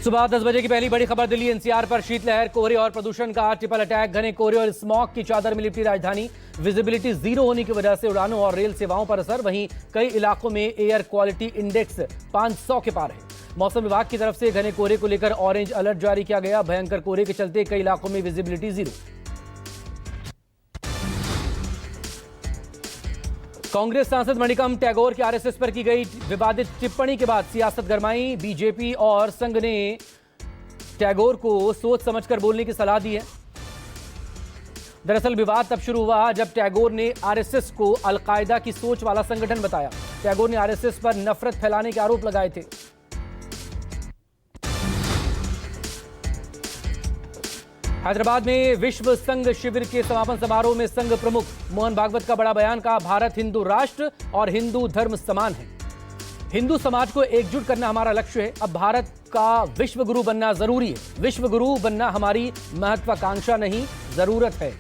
सुबह 10 बजे की पहली बड़ी खबर दिल्ली एनसीआर पर शीतलहर, कोहरे और प्रदूषण का ट्रिपल अटैक। घने कोहरे और स्मॉग की चादर में लिपटी राजधानी। विजिबिलिटी जीरो होने की वजह से उड़ानों और रेल सेवाओं पर असर। वहीं कई इलाकों में एयर क्वालिटी इंडेक्स 500 के पार है। मौसम विभाग की तरफ से घने कोहरे को लेकर ऑरेंज अलर्ट जारी किया गया। भयंकर कोहरे के चलते कई इलाकों में विजिबिलिटी जीरो। कांग्रेस सांसद मणिकम टैगोर की आरएसएस पर की गई विवादित टिप्पणी के बाद सियासत गरमाई। बीजेपी और संघ ने टैगोर को सोच समझकर बोलने की सलाह दी है। दरअसल विवाद तब शुरू हुआ जब टैगोर ने आरएसएस को अलकायदा की सोच वाला संगठन बताया। टैगोर ने आरएसएस पर नफरत फैलाने के आरोप लगाए थे। हैदराबाद में विश्व संघ शिविर के समापन समारोह में संघ प्रमुख मोहन भागवत का बड़ा बयान। कहा, भारत हिंदू राष्ट्र और हिंदू धर्म समान है। हिंदू समाज को एकजुट करना हमारा लक्ष्य है। अब भारत का विश्व गुरु बनना जरूरी है। विश्व गुरु बनना हमारी महत्वाकांक्षा नहीं, जरूरत है।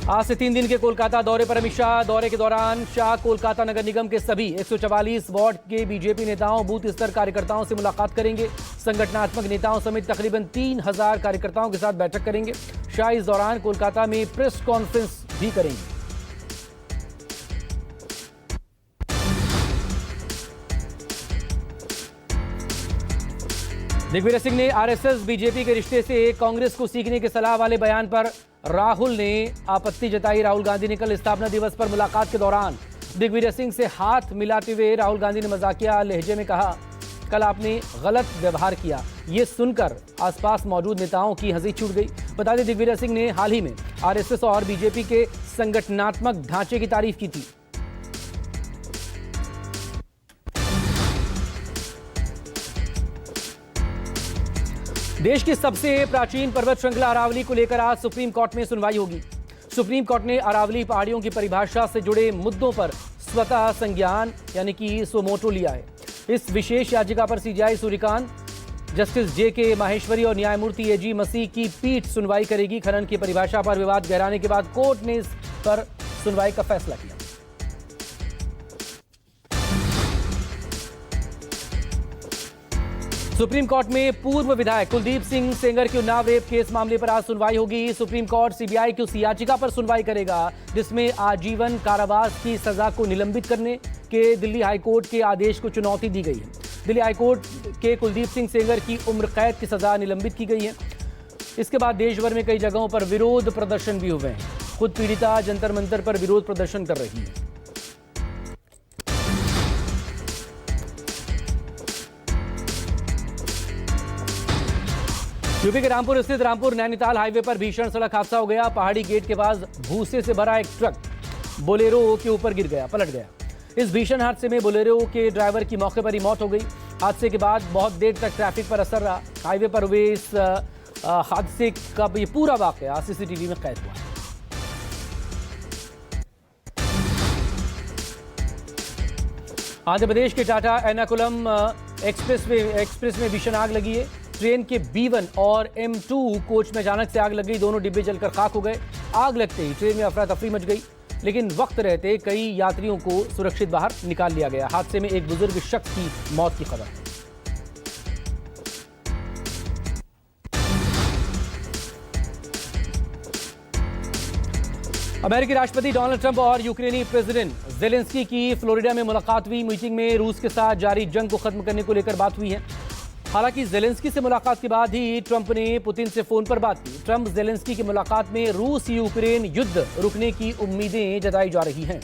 आज से 3 दिन के कोलकाता दौरे पर अमित शाह। दौरे के दौरान शाह कोलकाता नगर निगम के सभी 144 वार्ड के बीजेपी नेताओं, बूथ स्तर कार्यकर्ताओं से मुलाकात करेंगे। संगठनात्मक नेताओं समेत तकरीबन 3000 कार्यकर्ताओं के साथ बैठक करेंगे। शाह इस दौरान कोलकाता में प्रेस कॉन्फ्रेंस भी करेंगे। दिग्विजय सिंह ने आरएसएस बीजेपी के रिश्ते से कांग्रेस को सीखने की सलाह वाले बयान पर राहुल ने आपत्ति जताई। राहुल गांधी ने कल स्थापना दिवस पर मुलाकात के दौरान दिग्विजय सिंह से हाथ मिलाते हुए राहुल गांधी ने मजाकिया लहजे में कहा, कल आपने गलत व्यवहार किया। ये सुनकर आसपास मौजूद नेताओं की हंसी छूट गई। बता दें, दिग्विजय सिंह ने हाल ही में आरएसएस और बीजेपी के संगठनात्मक ढांचे की तारीफ की थी। देश की सबसे प्राचीन पर्वत श्रृंखला अरावली को लेकर आज सुप्रीम कोर्ट में सुनवाई होगी। सुप्रीम कोर्ट ने अरावली पहाड़ियों की परिभाषा से जुड़े मुद्दों पर स्वतः संज्ञान यानी कि सुमोटो लिया है। इस विशेष याचिका पर सीजेआई सूर्यकांत, जस्टिस जेके माहेश्वरी और न्यायमूर्ति एजी मसीह की पीठ सुनवाई करेगी। खनन की परिभाषा पर विवाद गहराने के बाद कोर्ट ने इस पर सुनवाई का फैसला किया। सुप्रीम कोर्ट में पूर्व विधायक कुलदीप सिंह सेंगर के उन्नाव रेप केस मामले पर आज सुनवाई होगी। सुप्रीम कोर्ट सीबीआई की उस याचिका पर सुनवाई करेगा जिसमें आजीवन कारावास की सजा को निलंबित करने के दिल्ली हाईकोर्ट के आदेश को चुनौती दी गई है। दिल्ली हाईकोर्ट के कुलदीप सिंह सेंगर की उम्र कैद की सजा निलंबित की गई है। इसके बाद देश भर में कई जगहों पर विरोध प्रदर्शन भी हुए हैं। खुद पीड़िता जंतर मंतर पर विरोध प्रदर्शन कर रही है। यूपी के रामपुर स्थित रामपुर नैनीताल हाईवे पर भीषण सड़क हादसा हो गया। पहाड़ी गेट के पास भूसे से भरा एक ट्रक बोलेरो के ऊपर पलट गया। इस भीषण हादसे में बोलेरो के ड्राइवर की मौके पर ही मौत हो गई। हादसे के बाद बहुत देर तक ट्रैफिक पर असर रहा। हाईवे पर हुए इस हादसे का ये पूरा वाकया सीसीटीवी में कैद हुआ है। आंध्र प्रदेश के टाटा एर्नाकुलम एक्सप्रेस में भीषण आग लगी है। ट्रेन के B1 और M2 कोच में अचानक से आग लग गई। दोनों डिब्बे जलकर खाक हो गए। आग लगते ही ट्रेन में अफरा तफरी मच गई, लेकिन वक्त रहते कई यात्रियों को सुरक्षित बाहर निकाल लिया गया। हादसे में एक बुजुर्ग शख्स की मौत की खबर है। अमेरिकी राष्ट्रपति डोनाल्ड ट्रंप और यूक्रेनी प्रेसिडेंट जेलेंस्की की फ्लोरिडा में मुलाकात हुई। मीटिंग में रूस के साथ जारी जंग को खत्म करने को लेकर बात हुई है। हालांकि जेलेंस्की से मुलाकात के बाद ही ट्रंप ने पुतिन से फोन पर बात की। ट्रंप जेलेंस्की की मुलाकात में रूस यूक्रेन युद्ध रुकने की उम्मीदें जताई जा रही हैं।